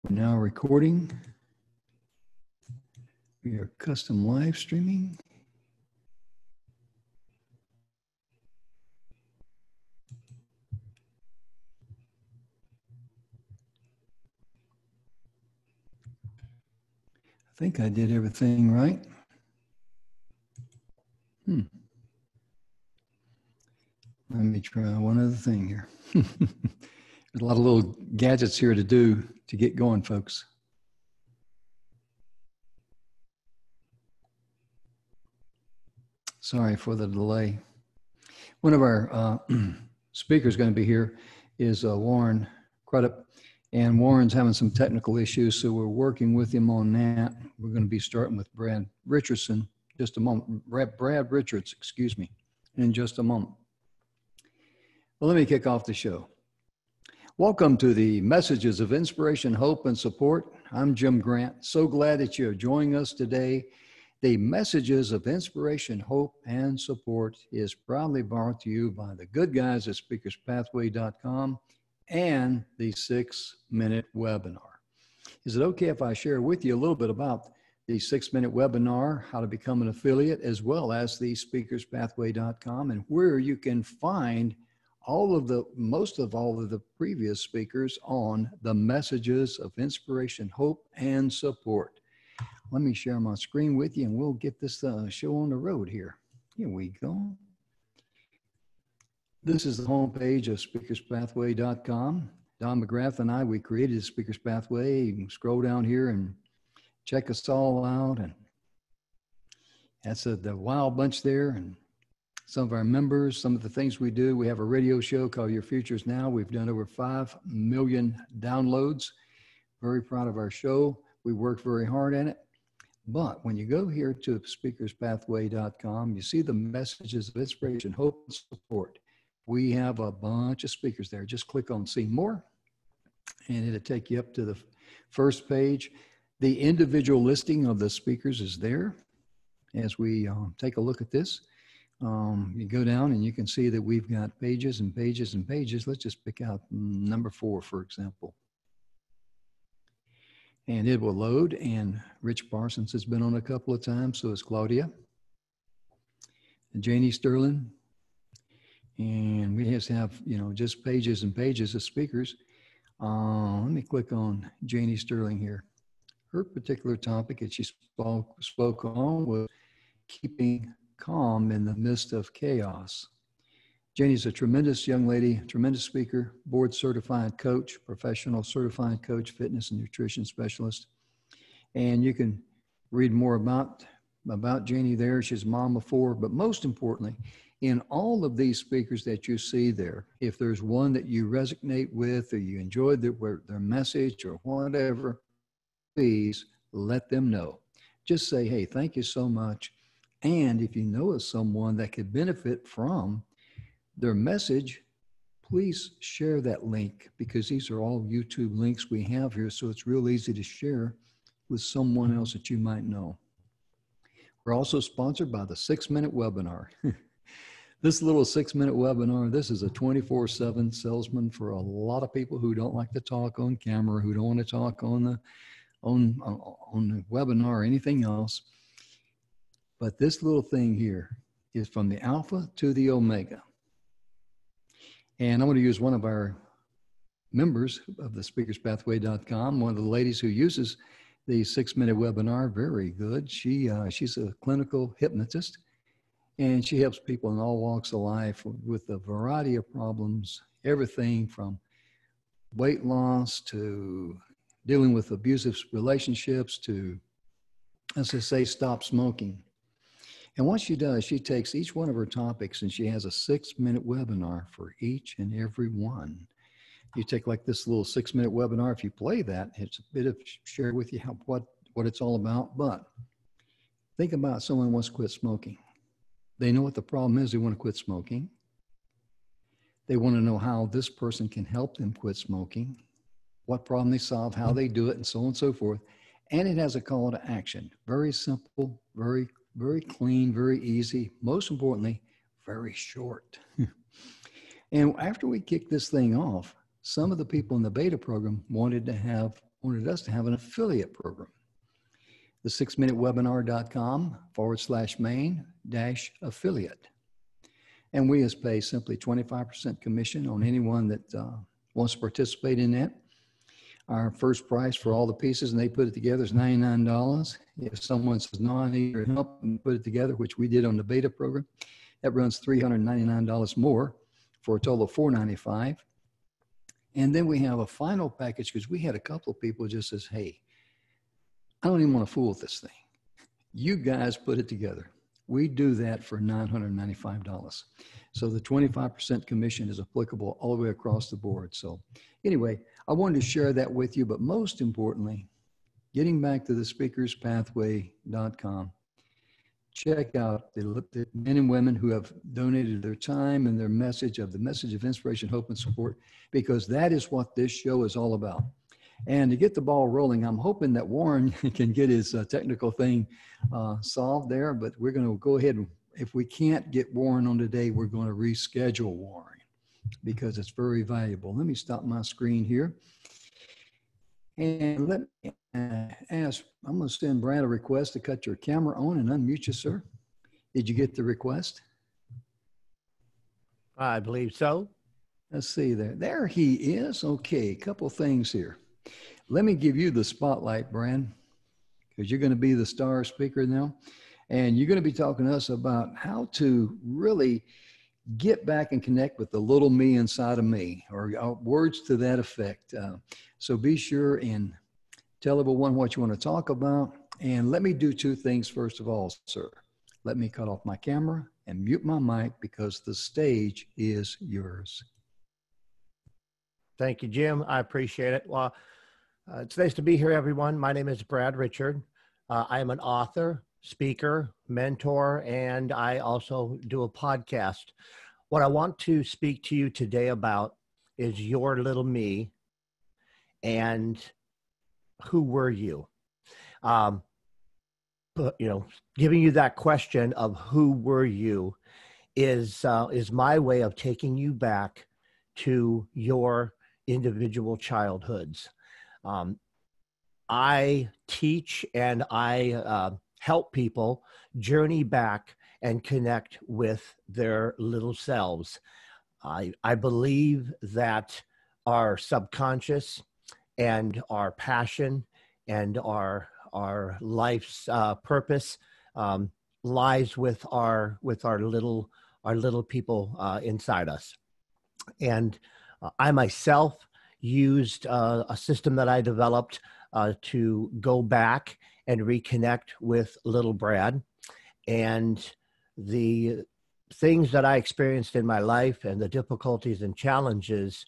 We're now recording. We are custom live streaming. I think I did everything right. Let me try one other thing here. There's a lot of little gadgets here to do to get going, folks. Sorry for the delay. One of our speakers going to be here is Warren Crudup, and Warren's having some technical issues, so we're working with him on that. We're going to be starting with Brad Richardson just a moment. Brad Richards, excuse me, in just a moment. Well, let me kick off the show. Welcome to the Messages of Inspiration, Hope, and Support. I'm Jim Grant. So glad that you're joining us today. The Messages of Inspiration, Hope, and Support is proudly brought to you by the good guys at speakerspathway.com and the 6-Minute Webinar. Is it okay if I share with you a little bit about the 6-Minute Webinar, how to become an affiliate, as well as the speakerspathway.com, and where you can find most of all of the previous speakers on the Messages of Inspiration, Hope, and Support. Let me share my screen with you and we'll get this show on the road here. Here we go. This is the homepage of speakerspathway.com. Don McGrath and I, we created the Speakers Pathway. You can scroll down here and check us all out. And that's the wild bunch there. And some of our members, some of the things we do. We have a radio show called Your Futures Now. We've done over 5 million downloads. Very proud of our show. We work very hard at it. But when you go here to speakerspathway.com, you see the Messages of Inspiration, Hope, and Support. We have a bunch of speakers there. Just click on See More, and it'll take you up to the first page. The individual listing of the speakers is there. As we take a look at this, you go down and you can see that we've got pages and pages and pages. Let's just pick out number 4, for example. And it will load, and Rich Parsons has been on a couple of times, so is Claudia. And Janie Sterling. And we just have, just pages and pages of speakers. Let me click on Janie Sterling here. Her particular topic that she spoke on was keeping calm in the midst of chaos. Janie's a tremendous young lady, tremendous speaker, board certified coach, professional certified coach, fitness and nutrition specialist. And you can read more about Janie there. She's a mom of 4, but most importantly, in all of these speakers that you see there, if there's one that you resonate with or you enjoyed their message or whatever, please let them know. Just say, hey, thank you so much. And if you know of someone that could benefit from their message, please share that link, because these are all YouTube links we have here. So it's real easy to share with someone else that you might know. We're also sponsored by the 6-Minute Webinar. This little 6-minute webinar, this is a 24/7 salesman for a lot of people who don't like to talk on camera, who don't want to talk on the webinar or anything else. But this little thing here is from the alpha to the omega. And I'm going to use one of our members of the speakerspathway.com, one of the ladies who uses the 6-minute webinar. Very good. She's a clinical hypnotist, and she helps people in all walks of life with a variety of problems, everything from weight loss to dealing with abusive relationships to, as I say, stop smoking. And what she does, she takes each one of her topics and she has a 6-minute webinar for each and every one. You take like this little 6-minute webinar, if you play that, it's a bit of share with you what it's all about. But think about someone who wants to quit smoking. They know what the problem is. They want to quit smoking. They want to know how this person can help them quit smoking, what problem they solve, how they do it, and so on and so forth. And it has a call to action. Very simple, very clean, very easy. Most importantly, very short. And after we kicked this thing off, some of the people in the beta program wanted to have wanted us to have an affiliate program. The 6minutewebinar.com/main-affiliate. And we as pay simply 25% commission on anyone that wants to participate in that. Our first price for all the pieces, and they put it together, is $99. If someone says, no, I need your help, and put it together, which we did on the beta program, that runs $399 more for a total of $495. And then we have a final package because we had a couple of people just says, hey, I don't even want to fool with this thing. You guys put it together. We do that for $995. So the 25% commission is applicable all the way across the board. So anyway, I wanted to share that with you, but most importantly, getting back to the speakerspathway.com, check out the men and women who have donated their time and their message of inspiration, hope, and support, because that is what this show is all about. And to get the ball rolling, I'm hoping that Warren can get his technical thing solved there, but we're going to go ahead and if we can't get Warren on today, we're going to reschedule Warren because it's very valuable. Let me stop my screen here. And let me ask, I'm going to send Brad a request to cut your camera on and unmute you, sir. Did you get the request? I believe so. Let's see there. There he is. Okay, a couple things here. Let me give you the spotlight, Brad, because you're going to be the star speaker now. And you're going to be talking to us about how to really get back and connect with the little me inside of me, or words to that effect. So be sure and tell everyone what you want to talk about. And let me do two things first of all, sir. Let me cut off my camera and mute my mic because the stage is yours. Thank you, Jim. I appreciate it. Well, it's nice to be here, everyone. My name is Brad Richard. I am an author, speaker, mentor, and I also do a podcast. What I want to speak to you today about is your little me and who were you? But, giving you that question of who were you is my way of taking you back to your individual childhoods. I teach and I help people journey back and connect with their little selves. I believe that our subconscious and our passion and our life's purpose lies with our little people inside us. And I myself used a system that I developed to go back and reconnect with little Brad. And the things that I experienced in my life and the difficulties and challenges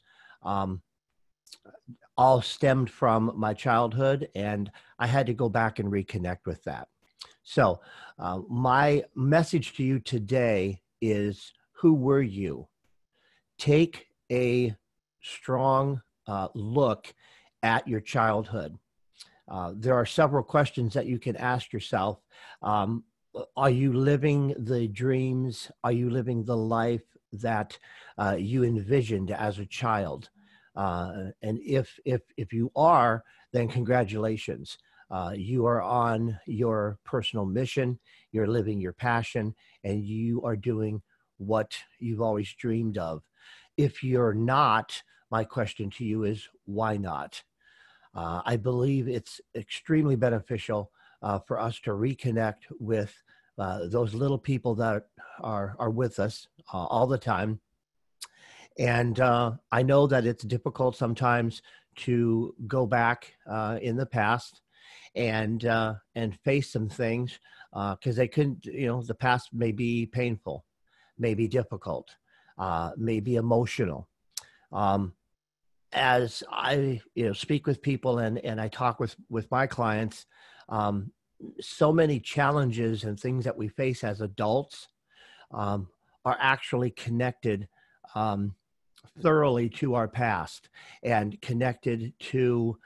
all stemmed from my childhood, and I had to go back and reconnect with that. So my message to you today is, who were you? Take a strong look at your childhood. There are several questions that you can ask yourself. Are you living the dreams? Are you living the life that you envisioned as a child? And if you are, then congratulations. You are on your personal mission, you're living your passion, and you are doing what you've always dreamed of. If you're not, my question to you is, why not? I believe it's extremely beneficial for us to reconnect with those little people that are with us all the time. And I know that it's difficult sometimes to go back in the past and face some things because they couldn't, the past may be painful, may be difficult, may be emotional. As I speak with people and I talk with my clients, so many challenges and things that we face as adults are actually connected thoroughly to our past and connected to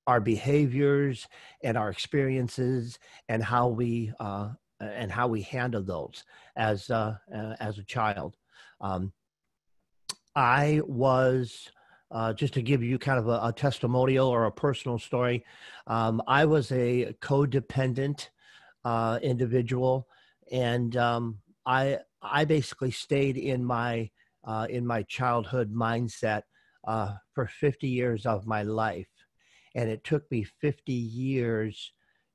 our behaviors and our experiences and how we handle those as a child. I was just to give you kind of a testimonial or a personal story. I was a codependent individual, and I basically stayed in my childhood mindset for 50 years of my life, and it took me 50 years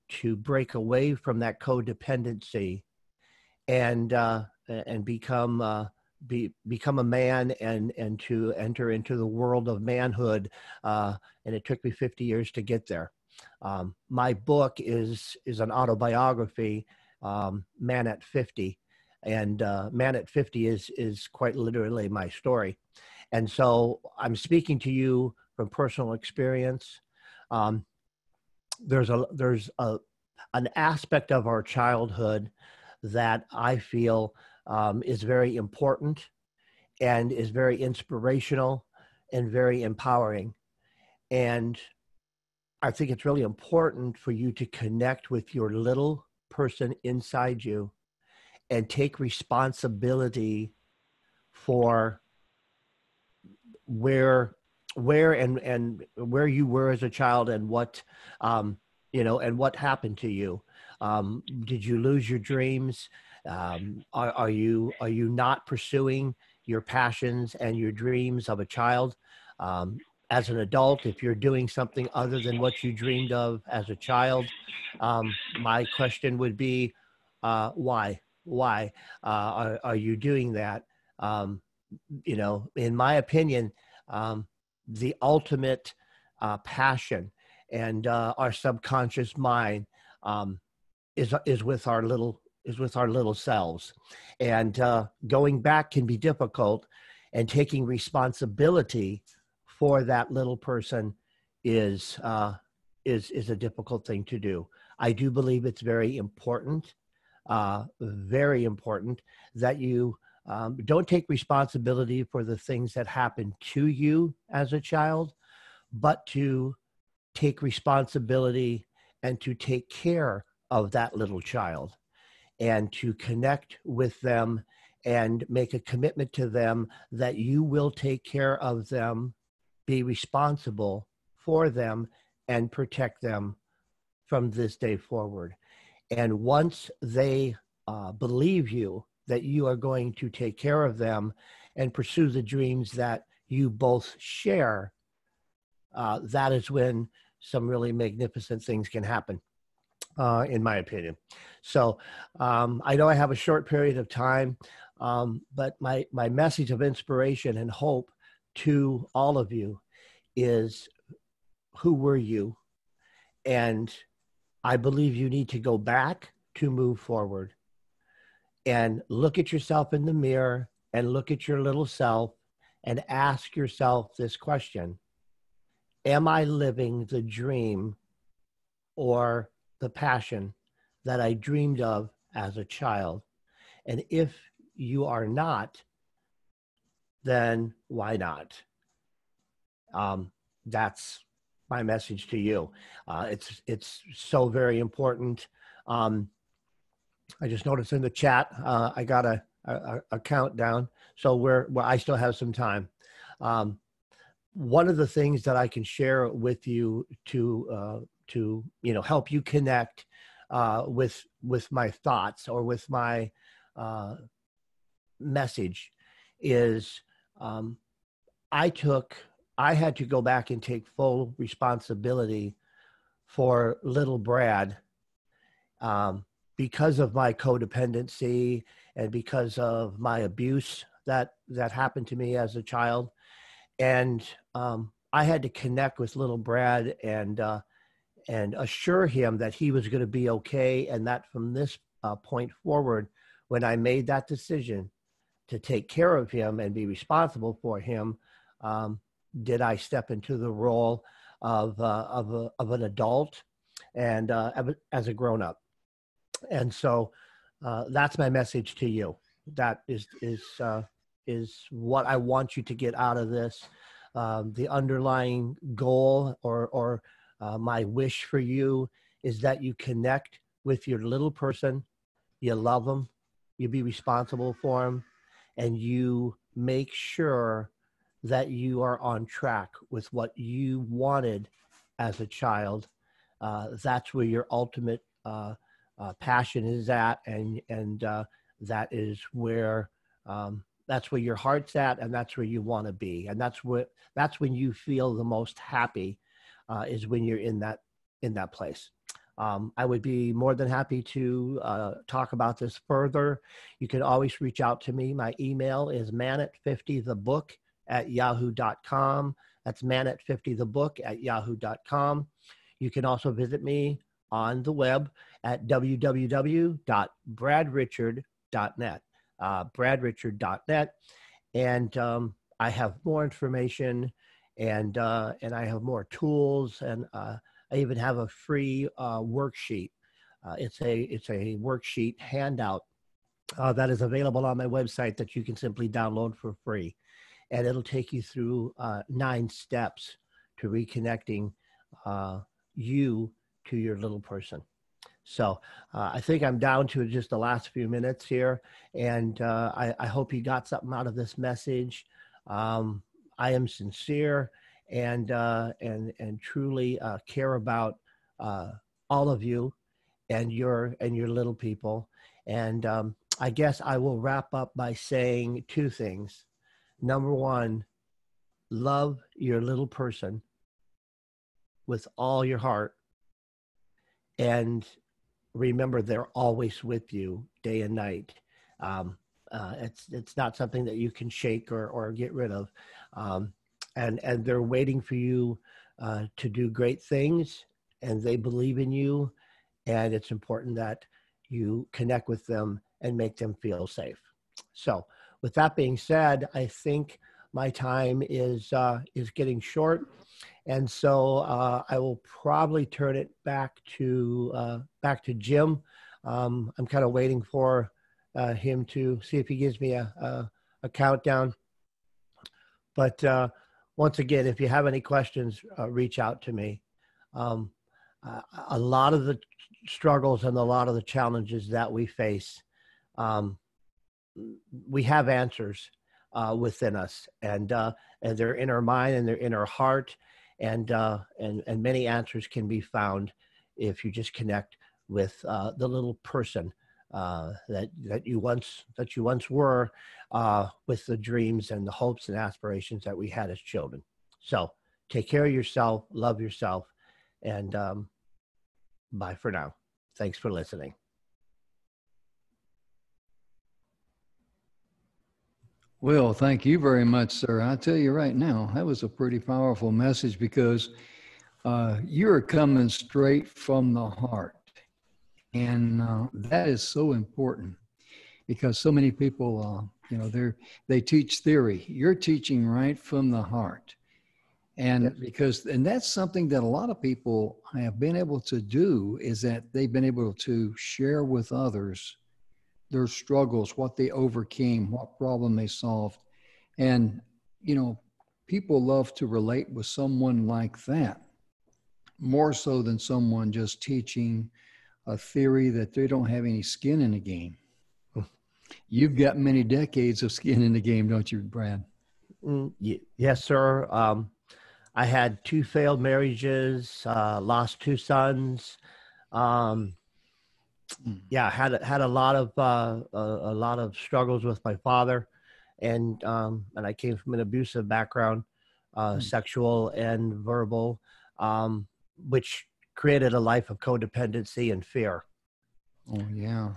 to break away from that codependency and become a man and to enter into the world of manhood. And it took me 50 years to get there. My book is an autobiography, Man at 50, and Man at 50 is quite literally my story. And so I'm speaking to you from personal experience. There's an aspect of our childhood that I feel is very important and is very inspirational and very empowering. And I think it's really important for you to connect with your little person inside you and take responsibility for where and where you were as a child and what and what happened to you. Did you lose your dreams? Are you not pursuing your passions and your dreams of a child? As an adult, if you're doing something other than what you dreamed of as a child, my question would be, why? Why are you doing that? In my opinion, the ultimate passion and our subconscious mind is with our little selves, and going back can be difficult, and taking responsibility for that little person is a difficult thing to do. I do believe it's very important that you don't take responsibility for the things that happened to you as a child, but to take responsibility and to take care of that little child and to connect with them and make a commitment to them that you will take care of them, be responsible for them, and protect them from this day forward. And once they believe you, that you are going to take care of them and pursue the dreams that you both share, that is when some really magnificent things can happen, in my opinion. So I know I have a short period of time, but my message of inspiration and hope to all of you is, who were you? And I believe you need to go back to move forward and look at yourself in the mirror and look at your little self and ask yourself this question: am I living the dream or the passion that I dreamed of as a child? And if you are not, then why not? That's my message to you. It's so very important. I just noticed in the chat, I got a countdown, so I still have some time. One of the things that I can share with you to help you connect with my thoughts or with my message is, I had to go back and take full responsibility for little Brad, because of my codependency and because of my abuse that happened to me as a child. And I had to connect with little Brad and assure him that he was going to be okay, and that from this point forward, when I made that decision to take care of him and be responsible for him, did I step into the role of an adult and as a grown-up. And so that's my message to you. That is what I want you to get out of this. The underlying goal or my wish for you is that you connect with your little person, you love them, you be responsible for them, and you make sure that you are on track with what you wanted as a child. That's where your ultimate passion is at, and that is where that's where your heart's at, and that's where you want to be, and that's when you feel the most happy, is when you're in that place. I would be more than happy to talk about this further. You can always reach out to me. My email is manat50thebook@yahoo.com. That's manat50thebook@yahoo.com. You can also visit me on the web at www.bradrichard.net. Bradrichard.net. And I have more information, and I have more tools, and I even have a free worksheet. It's a worksheet handout that is available on my website that you can simply download for free. And it'll take you through 9 steps to reconnecting you to your little person. So I think I'm down to just the last few minutes here, and I hope you got something out of this message. I am sincere and truly care about all of you and your little people. And I guess I will wrap up by saying 2 things. Number 1, love your little person with all your heart, and remember they're always with you day and night. It's not something that you can shake or get rid of, and they're waiting for you to do great things, and they believe in you, and it's important that you connect with them and make them feel safe. So with that being said, I think my time is getting short. And so I will probably turn it back to Jim. I'm kind of waiting for him to see if he gives me a countdown. But once again, if you have any questions, reach out to me. A lot of the struggles and a lot of the challenges that we face, we have answers within us, and they're in our mind and they're in our heart. And many answers can be found if you just connect with the little person that you once were, with the dreams and the hopes and aspirations that we had as children. So take care of yourself, love yourself, and bye for now. Thanks for listening. Well, thank you very much, sir. I tell you right now, that was a pretty powerful message, because you're coming straight from the heart. And that is so important, because so many people, they teach theory. You're teaching right from the heart. And Yes. and that's something that a lot of people have been able to do, is that they've been able to share with others their struggles, what they overcame, what problem they solved. And, people love to relate with someone like that, more so than someone just teaching a theory that they don't have any skin in the game. You've got many decades of skin in the game, don't you, Brad? Yes, sir. I had 2 failed marriages, lost 2 sons. Yeah, had a lot of struggles with my father, and I came from an abusive background, sexual and verbal, which created a life of codependency and fear. Oh, yeah.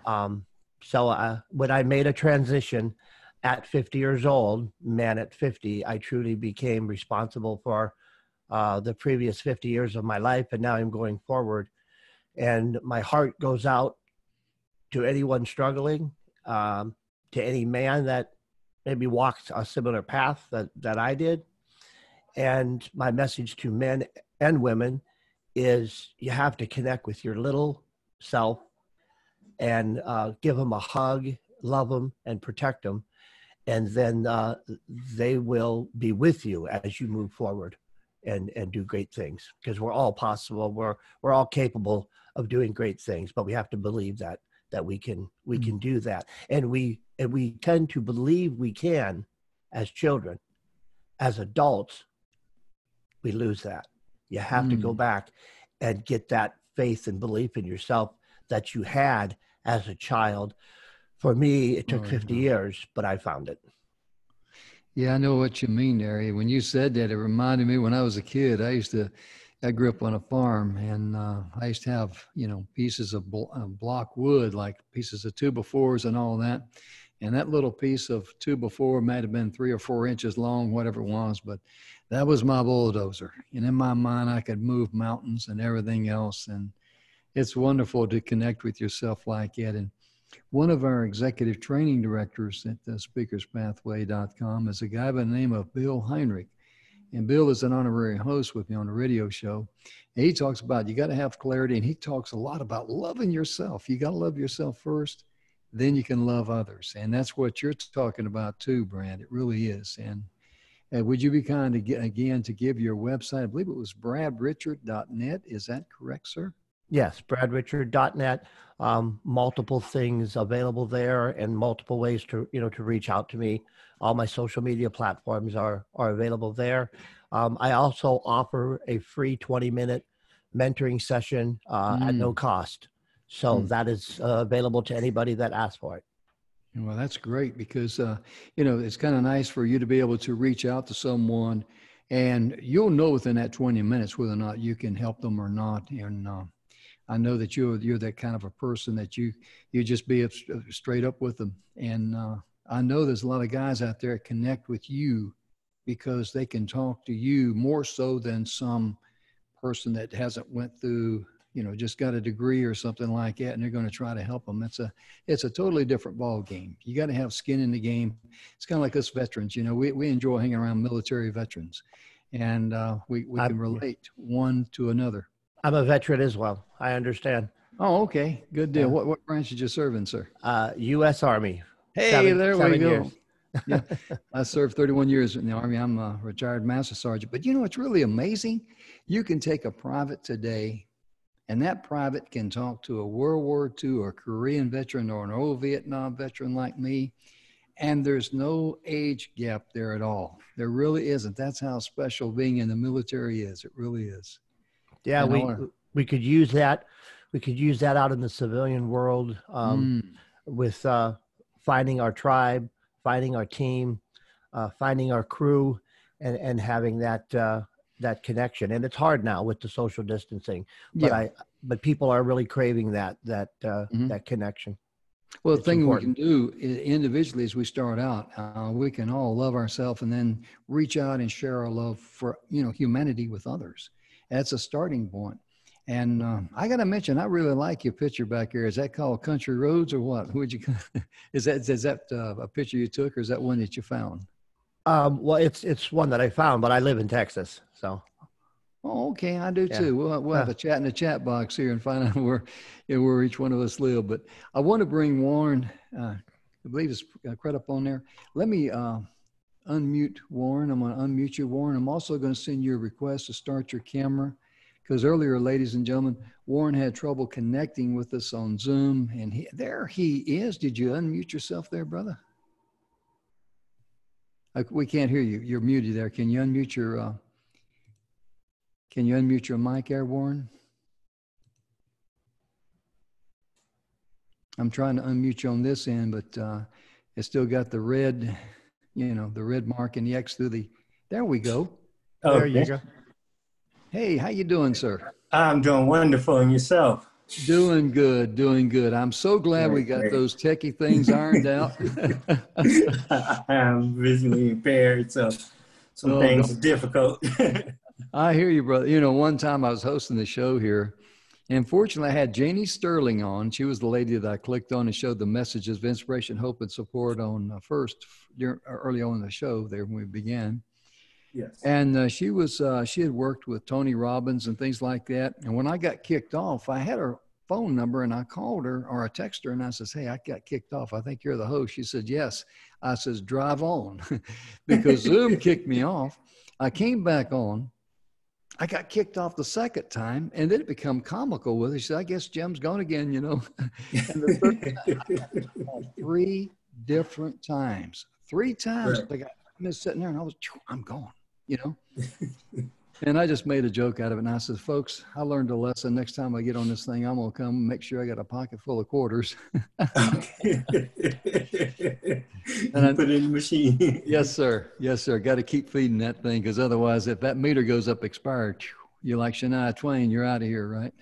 So when I made a transition at 50 years old, at 50, I truly became responsible for the previous 50 years of my life, and now I'm going forward. And my heart goes out to anyone struggling, to any man that maybe walked a similar path that I did. And my message to men and women is, you have to connect with your little self and give them a hug, love them, and protect them. And then they will be with you as you move forward and do great things, because we're all possible. We're all capable of doing great things, but we have to believe that we can do that. And we tend to believe we can as children. as adults, we lose that. You have to go back and get that faith and belief in yourself that you had as a child. For me, it took 50 years, but I found it. Yeah, I know what you mean, Larry. When you said that, it reminded me when I was a kid, I grew up on a farm, and I used to have, pieces of block wood, like pieces of 2x4s and all that. And that little piece of 2x4 might have been 3 or 4 inches long, whatever it was, but that was my bulldozer. And in my mind, I could move mountains and everything else. And it's wonderful to connect with yourself like that. And one of our executive training directors at speakerspathway.com is a guy by the name of Bill Heinrich. And Bill is an honorary host with me on the radio show. And he talks about you got to have clarity, and he talks a lot about loving yourself. You got to love yourself first, then you can love others. And that's what you're talking about too, Brad. It really is. And would you be kind again to give your website? I believe it was bradrichard.net. Is that correct, sir? Yes, bradrichard.net. Multiple things available there, and multiple ways to reach out to me. All my social media platforms are available there. I also offer a free 20-minute mentoring session at no cost. So that is available to anybody that asks for it. Well, that's great because, it's kind of nice for you to be able to reach out to someone, and you'll know within that 20 minutes whether or not you can help them or not. And I know that you're that kind of a person that you just be straight up with them. And I know there's a lot of guys out there that connect with you because they can talk to you more so than some person that hasn't went through, just got a degree or something like that, and they're going to try to help them. It's a totally different ball game. You got to have skin in the game. It's kind of like us veterans. We enjoy hanging around military veterans, and we can relate one to another. I'm a veteran as well. I understand. Oh, okay. Good deal. Yeah. What branch did you serve in, sir? U.S. Army. Hey, there we go. Years. Yeah, I served 31 years in the Army. I'm a retired master sergeant. But it's really amazing. You can take a private today, and that private can talk to a World War II or Korean veteran or an old Vietnam veteran like me, and there's no age gap there at all. There really isn't. That's how special being in the military is. It really is. Yeah, we could use that. We could use that out in the civilian world with finding our tribe, finding our team, finding our crew, and having that connection. And it's hard now with the social distancing, but people are really craving that connection. Well, the thing we can do individually as we start out, we can all love ourselves and then reach out and share our love for humanity with others. That's a starting point. And I got to mention, I really like your picture back here. Is that called Country Roads or what? Is that a picture you took, or is that one that you found? Well, it's one that I found, but I live in Texas, so. Oh, okay, I do too. We'll have a chat in the chat box here and find out where each one of us live. But I want to bring Warren. I believe it's right up on there. Let me unmute Warren. I'm going to unmute you, Warren. I'm also going to send you a request to start your camera, because earlier, ladies and gentlemen, Warren had trouble connecting with us on Zoom, and there he is. Did you unmute yourself there, brother? We can't hear you. You're muted there. Can you unmute your mic there, Warren? I'm trying to unmute you on this end, but it's still got the red, the red mark and the X through the, there we go. Okay. There you go. Hey, how you doing, sir? I'm doing wonderful. And yourself? Doing good, doing good. I'm so glad we got those techie things ironed out. I am visually impaired, so some things are difficult. I hear you, brother. One time I was hosting the show here, and fortunately I had Janie Sterling on. She was the lady that I clicked on and showed the messages of inspiration, hope, and support on early on in the show there when we began. Yes. And she had worked with Tony Robbins and things like that. And when I got kicked off, I had her phone number and I called her, or I texted her, and I says, hey, I got kicked off. I think you're the host. She said, yes. I says, drive on, because Zoom kicked me off. I came back on. I got kicked off the second time, and then it became comical with her. She said, I guess Jim's gone again, And the third time, 3 different times. 3 times. Right. I got I'm just sitting there and I'm gone, you know? And I just made a joke out of it. And I said, folks, I learned a lesson. Next time I get on this thing, I'm going to come and make sure I got a pocket full of quarters. Okay. And You put it in the machine. yes, sir. Yes, sir. Got to keep feeding that thing, because otherwise, if that meter goes up expired, you're like Shania Twain, you're out of here, right?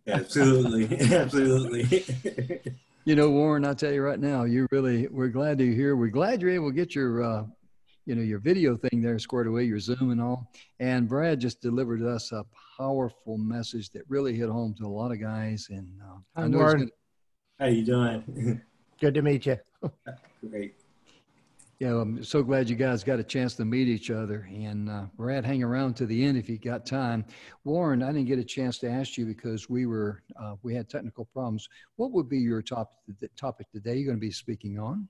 Absolutely. Absolutely. You know, Warren, I'll tell you right now, we're glad you're here. We're glad you're able to get your, your video thing there squared away, your Zoom and all. And Brad just delivered us a powerful message that really hit home to a lot of guys. And Hi, Warren. How you doing? Good to meet you. Great. Yeah, I'm so glad you guys got a chance to meet each other. And Brad, hang around to the end if you got time. Warren, I didn't get a chance to ask you because we had technical problems. What would be your topic today you're going to be speaking on?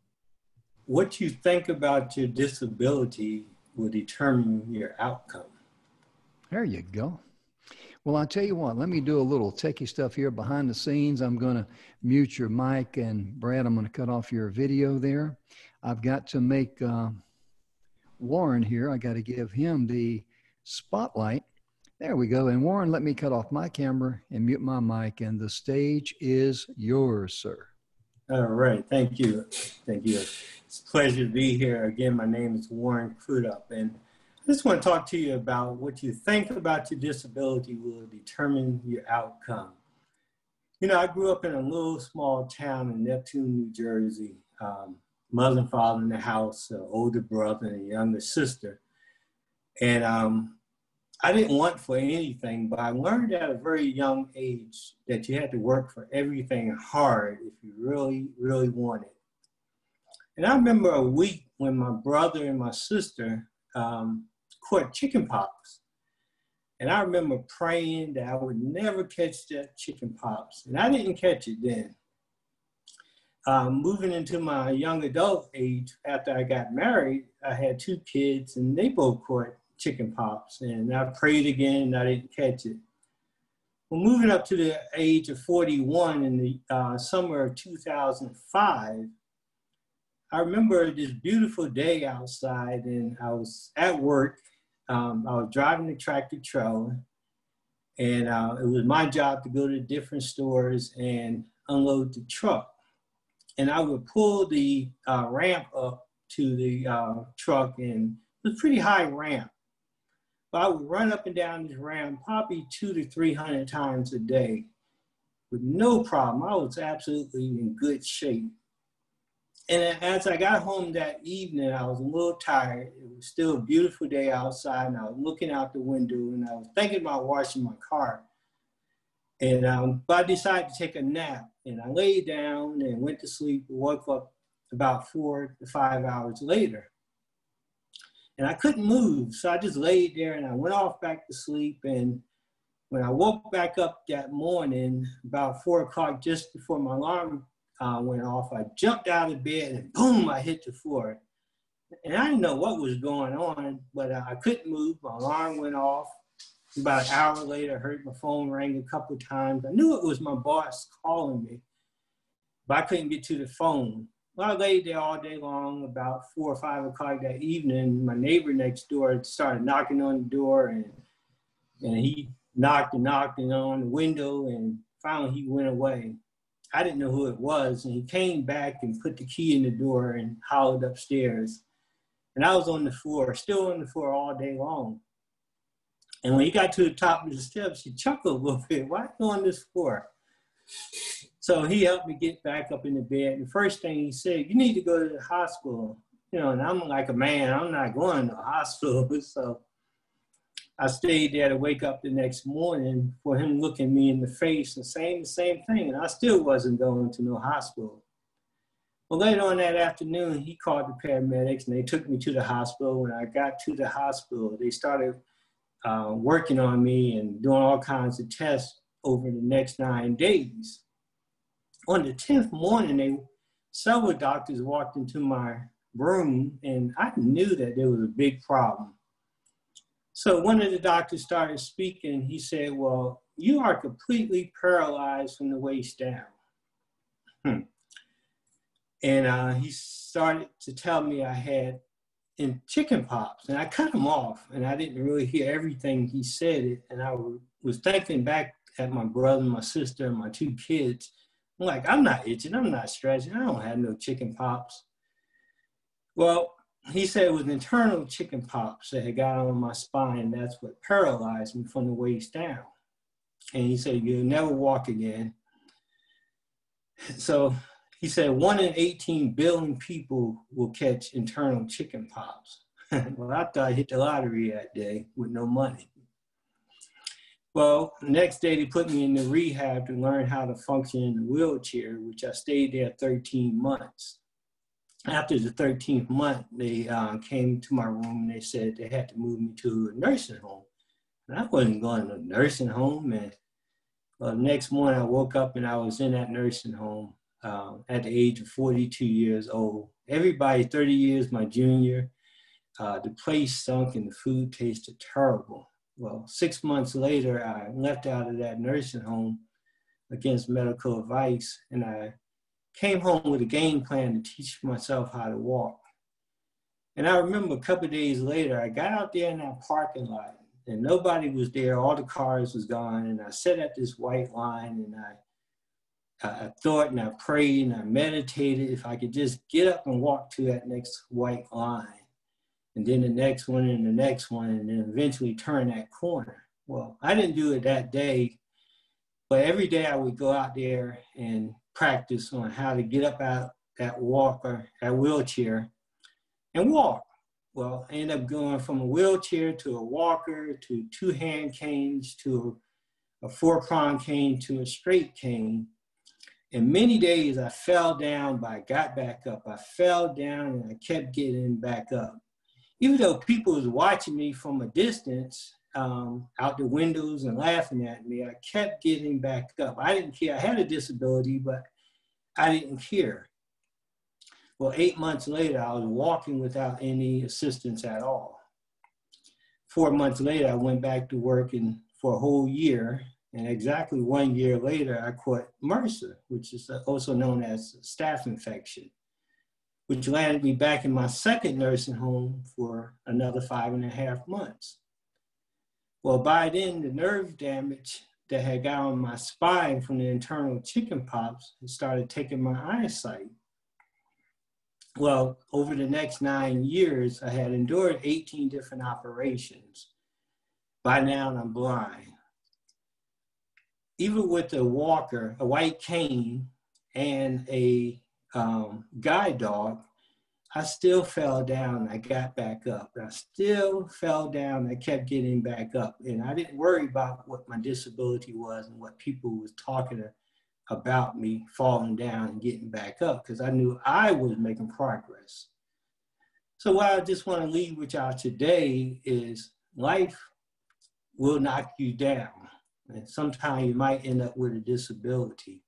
What you think about your disability will determine your outcome. There you go. Well, I'll tell you what, let me do a little techie stuff here behind the scenes. I'm going to mute your mic, and Brad, I'm going to cut off your video there. I've got to make Warren here. I got to give him the spotlight. There we go. And Warren, let me cut off my camera and mute my mic, and the stage is yours, sir. All right. Thank you. Thank you. It's a pleasure to be here. Again, my name is Warren Crudup, and I just want to talk to you about what you think about your disability will determine your outcome. You know, I grew up in a little small town in Neptune, New Jersey. Mother and father in the house, an older brother and a younger sister. And I didn't want for anything, but I learned at a very young age that you had to work for everything hard if you really, really wanted. And I remember a week when my brother and my sister caught chicken pox. And I remember praying that I would never catch that chicken pox. And I didn't catch it then. Moving into my young adult age, after I got married, I had 2 kids and they both caught chicken pox. And I prayed again and I didn't catch it. Well, moving up to the age of 41 in the summer of 2005, I remember this beautiful day outside, and I was at work. I was driving the tractor trailer, and it was my job to go to different stores and unload the truck. And I would pull the ramp up to the truck, and it was a pretty high ramp. But I would run up and down this ramp probably 200 to 300 times a day with no problem. I was absolutely in good shape. And as I got home that evening, I was a little tired. It was still a beautiful day outside, and I was looking out the window, and I was thinking about washing my car. And but I decided to take a nap, and I laid down and went to sleep and woke up about 4 to 5 hours later. And I couldn't move, so I just laid there, and I went off back to sleep. And when I woke back up that morning, about 4 o'clock, just before my alarm went off, I jumped out of bed and boom, I hit the floor. And I didn't know what was going on, but I couldn't move. My alarm went off. About an hour later, I heard my phone ring a couple of times. I knew it was my boss calling me, but I couldn't get to the phone. Well, I laid there all day long. About 4 or 5 o'clock that evening, my neighbor next door started knocking on the door, and he knocked and on the window, and finally he went away. I didn't know who it was, and he came back and put the key in the door and hollered upstairs. And I was on the floor, still on the floor all day long. And when he got to the top of the steps, he chuckled a little bit. Why are you on this floor? So he helped me get back up in the bed. And the first thing he said, you need to go to the hospital. You know, and I'm like a man, I'm not going to the hospital. So I stayed there to wake up the next morning for him looking me in the face and saying the same thing. And I still wasn't going to no hospital. Well, later on that afternoon, he called the paramedics and they took me to the hospital. When I got to the hospital, they started working on me and doing all kinds of tests over the next 9 days. On the 10th morning, several doctors walked into my room, and I knew that there was a big problem. So one of the doctors started speaking. He said, well, you are completely paralyzed from the waist down. And he started to tell me I had in chicken pox. And I cut him off, and I didn't really hear everything he said. And I was thinking back at my brother, my sister, and my two kids. I'm like, I'm not itching, I'm not stretching, I don't have no chicken pox. Well, he said it was internal chicken pox that had got on my spine, and that's what paralyzed me from the waist down. And he said, you'll never walk again. So he said 1 in 18 billion people will catch internal chicken pox. Well, I thought I hit the lottery that day with no money. Well, the next day they put me in the rehab to learn how to function in the wheelchair, which I stayed there 13 months. After the 13th month, they came to my room and they said they had to move me to a nursing home. And I wasn't going to a nursing home. And the next morning I woke up and I was in that nursing home at the age of 42 years old. Everybody 30 years my junior. The place stunk and the food tasted terrible. Well, 6 months later, I left out of that nursing home against medical advice, and I came home with a game plan to teach myself how to walk. And I remember a couple of days later, I got out there in that parking lot, and nobody was there. All the cars was gone, and I sat at this white line, and I thought and I prayed and I meditated if I could just get up and walk to that next white line. And then the next one and the next one, and then eventually turn that corner. Well, I didn't do it that day, but every day I would go out there and practice on how to get up out that walker, that wheelchair, and walk. Well, I ended up going from a wheelchair to a walker to 2-hand canes to a 4-prong cane to a straight cane. And many days I fell down, but I got back up. I fell down and I kept getting back up. Even though people was watching me from a distance out the windows and laughing at me, I kept getting back up. I didn't care. I had a disability, but I didn't care. Well, 8 months later, I was walking without any assistance at all. 4 months later, I went back to working for a whole year. And exactly 1 year later, I caught MRSA, which is also known as staph infection, which landed me back in my second nursing home for another 5.5 months. Well, by then, the nerve damage that had got on my spine from the internal chicken pox had started taking my eyesight. Well, over the next 9 years, I had endured 18 different operations. By now, I'm blind. Even with a walker, a white cane, and a guide dog, I still fell down. I got back up. I still fell down. I kept getting back up. And I didn't worry about what my disability was and what people was talking about me falling down and getting back up, because I knew I was making progress. So what I just want to leave with y'all today is life will knock you down. And sometimes you might end up with a disability,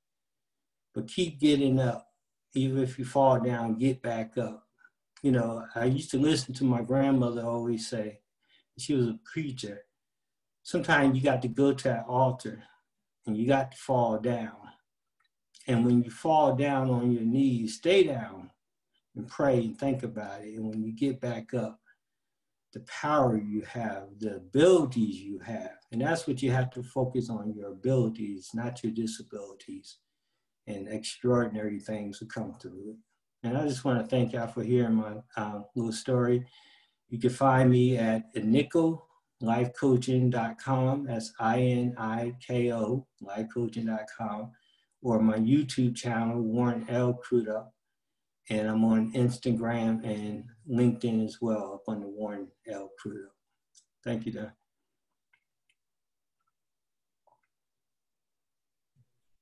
but keep getting up. Even if you fall down, get back up. You know, I used to listen to my grandmother always say, she was a preacher, sometimes you got to go to that altar and you got to fall down. And when you fall down on your knees, stay down and pray and think about it. And when you get back up, the power you have, the abilities you have, and that's what you have to focus on, your abilities, not your disabilities. And extraordinary things will come through it. And I just want to thank y'all for hearing my little story. You can find me at inicolifecoaching.com. That's INIKO, lifecoaching.com, or my YouTube channel, Warren L. Crudup. And I'm on Instagram and LinkedIn as well, up on the Warren L. Crudup. Thank you, Don.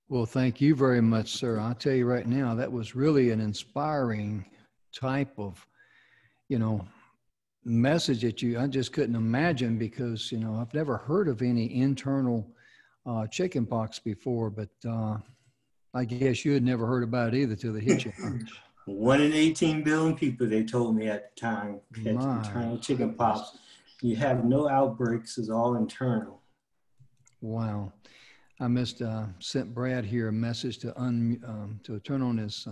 Well, thank you very much, sir. I'll tell you right now, that was really an inspiring type of, message that I just couldn't imagine, because, I've never heard of any internal chicken pox before, but I guess you had never heard about it either till they hit you. 1 in 18 billion people, they told me at the time, had internal chicken pox. You have no outbreaks, it's all internal. Wow. I sent Brad here a message to turn on his.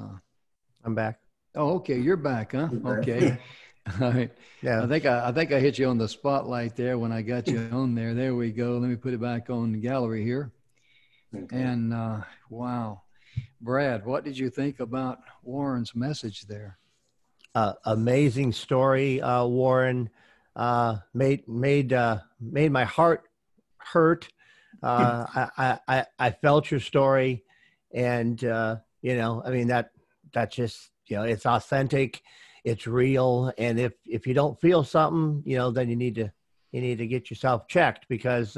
I'm back. Oh, okay. You're back, huh? Okay. All right. Yeah. I think I hit you on the spotlight there when I got you on there. There we go. Let me put it back on the gallery here. Okay. And wow, Brad, what did you think about Warren's message there? Amazing story, Warren. Made my heart hurt. I felt your story, and you know, I mean that's just, you know, it's authentic, it's real, and if you don't feel something, you know, then you need to get yourself checked, because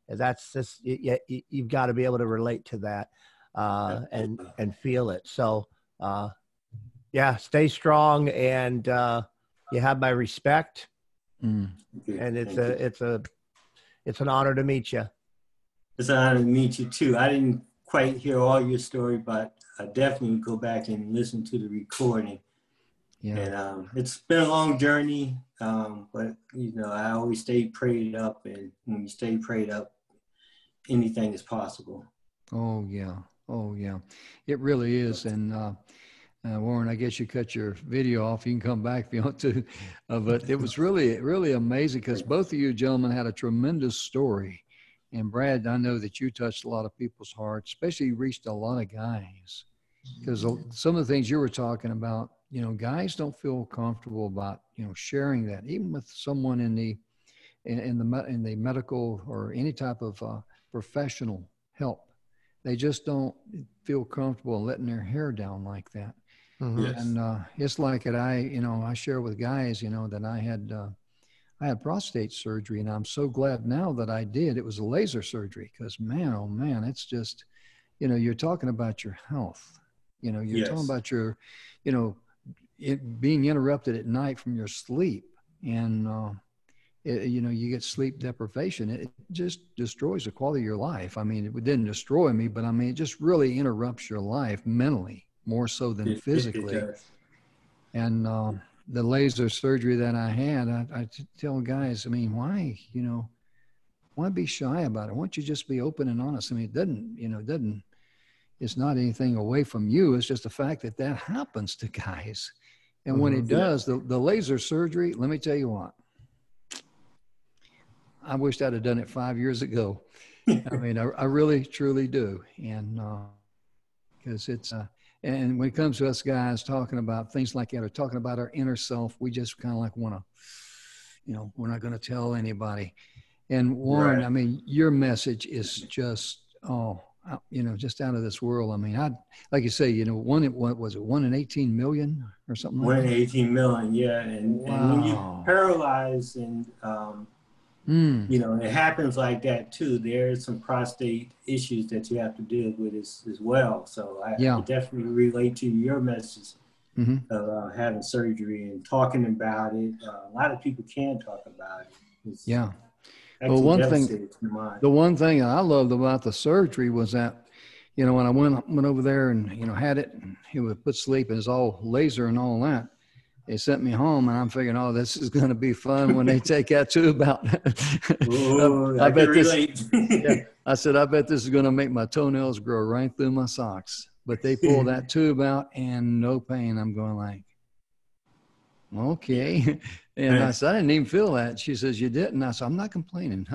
that's just, you've got to be able to relate to that and feel it. So yeah, stay strong, and you have my respect. Mm. And it's an honor to meet you. It's an honor to meet you too. I didn't quite hear all your story, but I definitely go back and listen to the recording. Yeah. And it's been a long journey, but you know, I always stay prayed up, and when you stay prayed up, anything is possible. Oh yeah. Oh yeah. It really is. And Warren, I guess you cut your video off. You can come back if you want to. But it was really, really amazing, because both of you gentlemen had a tremendous story. And Brad, I know that you touched a lot of people's hearts, especially reached a lot of guys, because some of the things you were talking about, you know, guys don't feel comfortable about, you know, sharing that, even with someone in the medical or any type of professional help. They just don't feel comfortable letting their hair down like that. Mm-hmm. Yes. And it's like it. I share with guys, you know, that I had prostate surgery, and I'm so glad now that I did. It was a laser surgery, because man, oh man, it's just, you know, you're talking about your health. You know, you're talking about your, you know, it being interrupted at night from your sleep, and you know, you get sleep deprivation. It just destroys the quality of your life. I mean, it didn't destroy me, but I mean, it just really interrupts your life mentally, more so than physically. And the laser surgery that I had, I tell guys, I mean, why be shy about it? Why don't you just be open and honest? I mean, it's not anything away from you. It's just the fact that happens to guys. And when it does, the laser surgery, let me tell you what, I wished I'd have done it 5 years ago. I mean, I really, truly do. And because it's, and when it comes to us guys talking about things like that, or talking about our inner self, we just kind of like want to, you know, we're not going to tell anybody. And Warren, I mean, your message is just, you know, just out of this world. I mean, like you say, you know, what was it, 1 in 18 million or something like that? 1 in 18 million, yeah. And when you paralyze and, you know, it happens like that too. There's some prostate issues that you have to deal with as well. So I definitely relate to your message of having surgery and talking about it. A lot of people can talk about it. Well, the one thing I loved about the surgery was that, you know, when I went over there and, you know, had it, and he would put sleep, and it's all laser and all that. They sent me home, and I'm figuring, oh, this is going to be fun when they take that tube out. Ooh, I bet relate. I said, I bet this is going to make my toenails grow right through my socks. But they pull that tube out, and no pain. I'm going like, okay. And I said, I didn't even feel that. She says, you didn't? I said, I'm not complaining.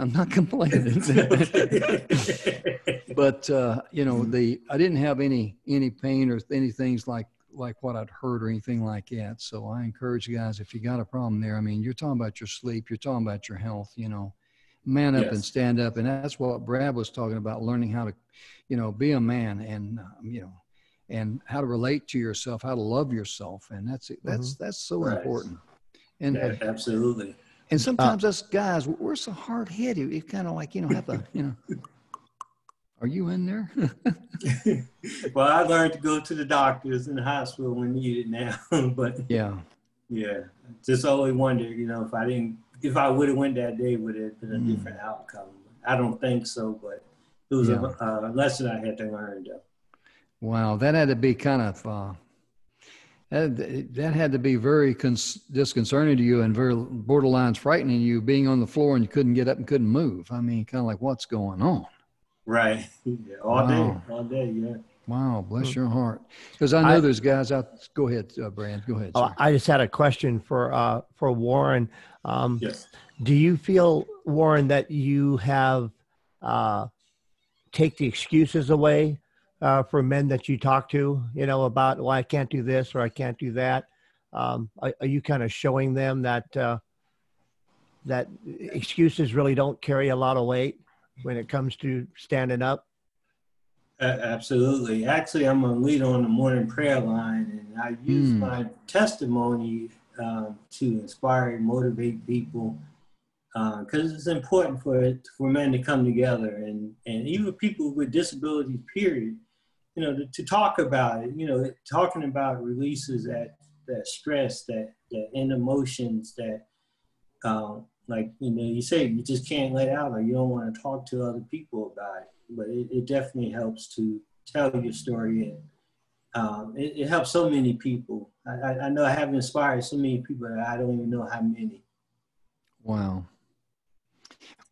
But, you know, I didn't have any pain or any things like what I'd heard or anything like that. So I encourage you guys, if you got a problem there, I mean, you're talking about your sleep, you're talking about your health, you know, man up and stand up. And that's what Brad was talking about, learning how to, you know, be a man, and, you know, and how to relate to yourself, how to love yourself. And that's so important. And absolutely. And sometimes us guys, we're so hard headed. It's kind of like, you know, have to, you know, are you in there? Well, I learned to go to the doctors in the hospital when needed now, but yeah, just always wonder, you know, if I would have went that day, would it have been a different outcome? I don't think so, but it was a lesson I had to learn though. Wow, that had to be kind of, that had to be very disconcerting to you and very borderline frightening you, being on the floor and you couldn't get up and couldn't move. I mean, kind of like, what's going on? Right. Yeah, all day, yeah. Wow, bless your heart. Because I know there's guys out. Go ahead, Brad. Go ahead, sir. I just had a question for Warren. Yes. Do you feel, Warren, that you have take the excuses away for men that you talk to, you know, about, well, I can't do this or I can't do that? Are you kind of showing them that that excuses really don't carry a lot of weight when it comes to standing up? Absolutely. Actually, I'm a leader on the morning prayer line, and I use my testimony to inspire and motivate people, because it's important for men to come together, and even people with disabilities, period, you know, to talk about it, you know, talking about releases that stress, that end emotions that, like, you know, you say you just can't let out, or you don't want to talk to other people about it. But it definitely helps to tell your story, and it helps so many people. I know I have inspired so many people that I don't even know how many. Wow.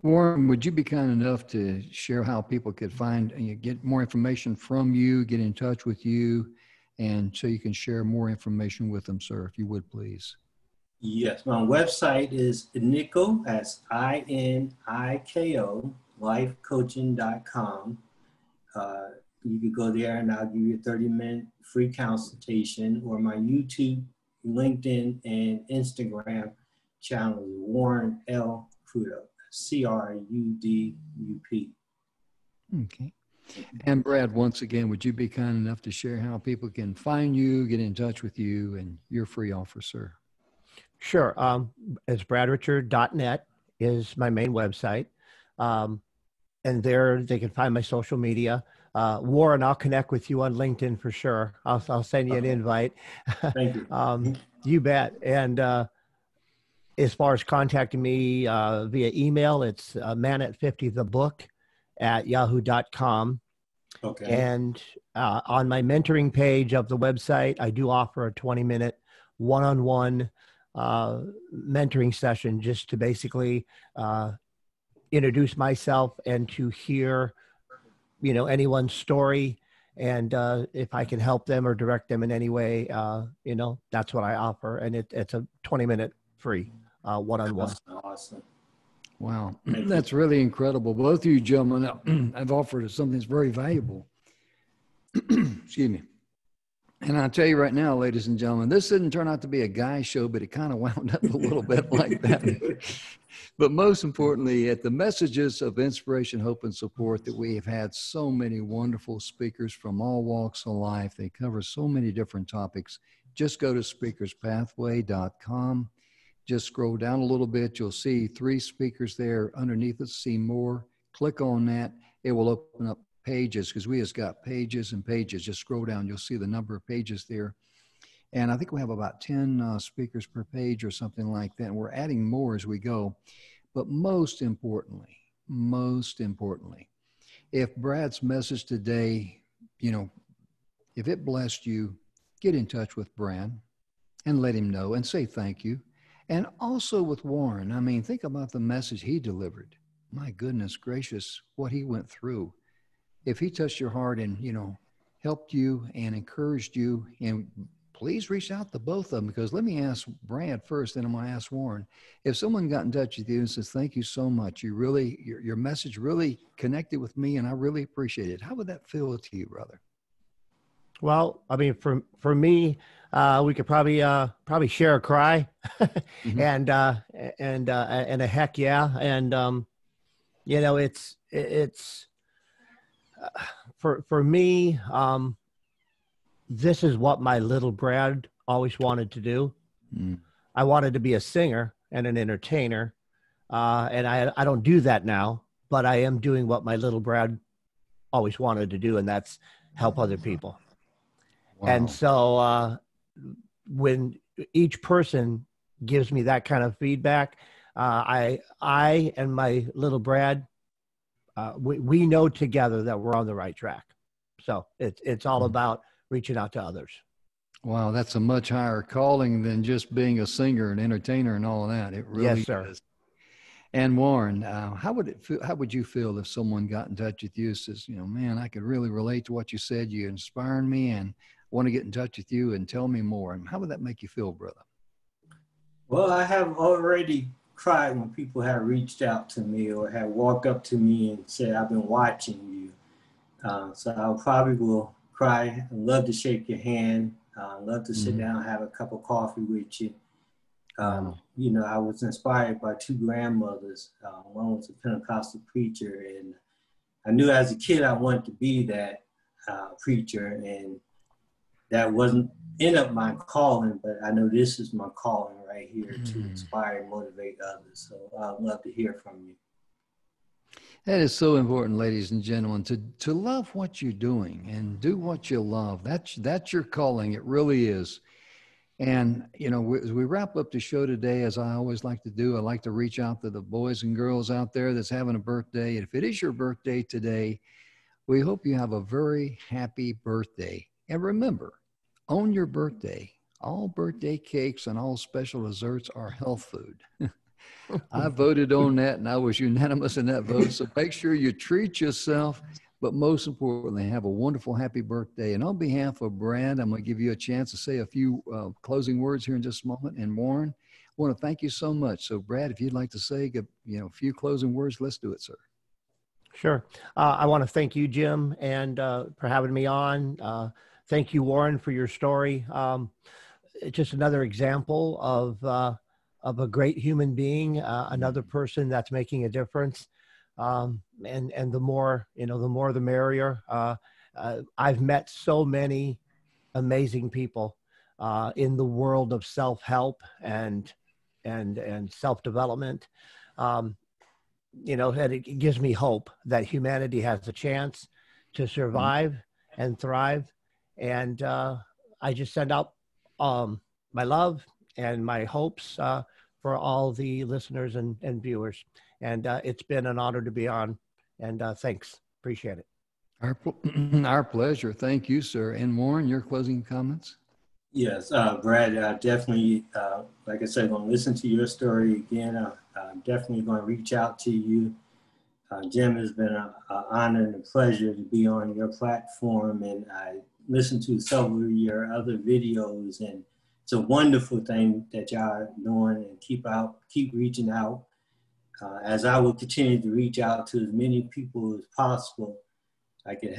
Warren, would you be kind enough to share how people could find and get more information from you, get in touch with you, and so you can share more information with them, sir, if you would, please? Yes, my website is Iniko, that's INIKO, lifecoaching.com. You could go there and I'll give you a 30-minute free consultation, or my YouTube, LinkedIn, and Instagram channel is Warren L. Crudup, CRUDUP. Okay. And Brad, once again, would you be kind enough to share how people can find you, get in touch with you, and your free offer, sir? Sure. It's bradrichard.net is my main website. And there they can find my social media. Warren, I'll connect with you on LinkedIn for sure. I'll send you an invite. Thank you. You bet. And as far as contacting me via email, it's manat50thebook@yahoo.com. Okay. And on my mentoring page of the website, I do offer a 20-minute one-on-one mentoring session, just to basically introduce myself and to hear, you know, anyone's story, and if I can help them or direct them in any way, you know, that's what I offer. And it's a 20-minute free one-on-one. Awesome. Wow, that's really incredible. Both of you gentlemen have offered us something that's very valuable. Excuse me. And I'll tell you right now, ladies and gentlemen, this didn't turn out to be a guy show, but it kind of wound up a little bit like that. But most importantly, at the messages of inspiration, hope, and support, that we have had so many wonderful speakers from all walks of life. They cover so many different topics. Just go to speakerspathway.com. Just scroll down a little bit. You'll see 3 speakers there. Underneath it, see more. Click on that. It will open up pages, because we just got pages and pages. Just scroll down. You'll see the number of pages there. And I think we have about 10 speakers per page or something like that. And we're adding more as we go. But most importantly, if Brad's message today, you know, if it blessed you, get in touch with Brad and let him know and say thank you. And also with Warren, I mean, think about the message he delivered. My goodness gracious, what he went through. If he touched your heart and, you know, helped you and encouraged you, and please reach out to both of them, because let me ask Brad first, then I'm going to ask Warren. If someone got in touch with you and says, thank you so much, you really, your message really connected with me and I really appreciate it, how would that feel to you, brother? Well, I mean, for me, we could probably share a cry and a heck yeah. And, you know, it's for me, this is what my little Brad always wanted to do. I wanted to be a singer and an entertainer. And I don't do that now, but I am doing what my little Brad always wanted to do, and that's help other people. Wow. And so when each person gives me that kind of feedback, I and my little Brad, we know together that we're on the right track. So it's all about reaching out to others. Wow, that's a much higher calling than just being a singer and entertainer and all of that. It really yes, sir. is. And Warren, how would it feel? How would you feel if someone got in touch with you and says, you know, man, I could really relate to what you said. You inspired me, and want to get in touch with you and tell me more. And how would that make you feel, brother? Well, I have already cried when people have reached out to me or have walked up to me and said, I've been watching you. So I probably will cry. I'd love to shake your hand. Love to sit down and have a cup of coffee with you. You know, I was inspired by two grandmothers. One was a Pentecostal preacher, and I knew as a kid I wanted to be that preacher, and that wasn't end up my calling, but I know this is my calling right here to inspire and motivate others. So I'd love to hear from you. That is so important, ladies and gentlemen, to love what you're doing and do what you love. That's your calling. It really is. And, you know, as we wrap up the show today, as I always like to do, I like to reach out to the boys and girls out there that's having a birthday. And if it is your birthday today, we hope you have a very happy birthday. And remember, on your birthday, all birthday cakes and all special desserts are health food. I voted on that, and I was unanimous in that vote. So make sure you treat yourself, but most importantly, have a wonderful, happy birthday. And on behalf of Brad, I'm going to give you a chance to say a few closing words here in just a moment. And Warren, I want to thank you so much. So Brad, if you'd like to say, a few closing words, let's do it, sir. Sure. I want to thank you, Jim, and for having me on. Thank you, Warren, for your story. It's just another example of a great human being, another person that's making a difference. And the more, the more the merrier. I've met so many amazing people in the world of self-help and self-development. And it gives me hope that humanity has a chance to survive and thrive. And I just send out my love and my hopes for all the listeners and viewers. And it's been an honor to be on. And thanks. Appreciate it. Our pleasure. Thank you, sir. And Warren, your closing comments? Yes, Brad, definitely, like I said, going to listen to your story again. I'm definitely going to reach out to you. Jim, has been an honor and a pleasure to be on your platform. And I listened to several of your other videos, and it's a wonderful thing that y'all are doing, and keep reaching out. As I will continue to reach out to as many people as possible, I could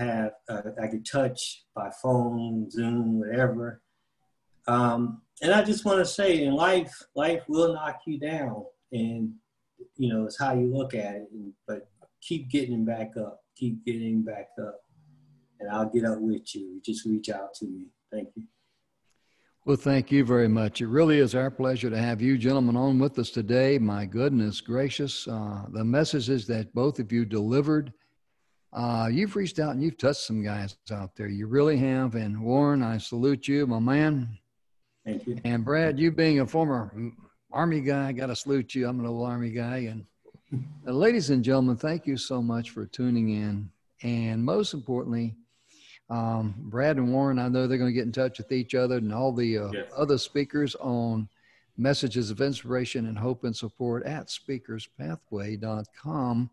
touch by phone, Zoom, whatever. And I just want to say, in life will knock you down, and it's how you look at it. But keep getting back up, and I'll get up with you. Just reach out to me. Thank you. Well, thank you very much. It really is our pleasure to have you gentlemen on with us today. My goodness gracious, the messages that both of you delivered. You've reached out and you've touched some guys out there. You really have. And Warren, I salute you, my man. Thank you. And Brad, you being a former Army guy, I got to salute you. I'm an old Army guy. And ladies and gentlemen, thank you so much for tuning in. And most importantly, Brad and Warren, I know they're going to get in touch with each other and all the other speakers on messages of inspiration and hope and support at speakerspathway.com.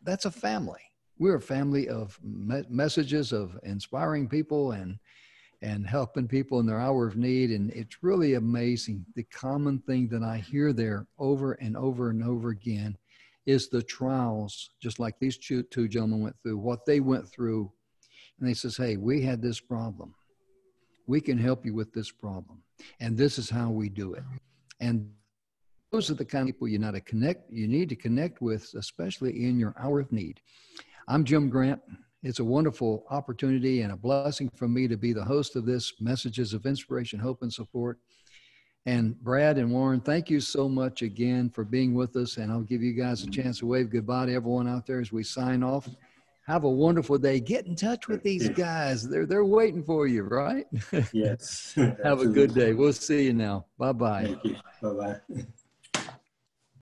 That's a family. We're a family of messages of inspiring people and helping people in their hour of need. And it's really amazing. The common thing that I hear there over and over and over again is the trials, just like these two gentlemen went through, what they went through. And they says, hey, we had this problem. We can help you with this problem. And this is how we do it. And those are the kind of people you need to connect with, especially in your hour of need. I'm Jim Grant. It's a wonderful opportunity and a blessing for me to be the host of this Messages of Inspiration, Hope, and Support. And Brad and Warren, thank you so much again for being with us. And I'll give you guys a chance to wave goodbye to everyone out there as we sign off. Have a wonderful day. Get in touch with these guys. They're waiting for you, right? Yes. Have a good day. We'll see you now. Bye-bye. Thank you. Bye-bye.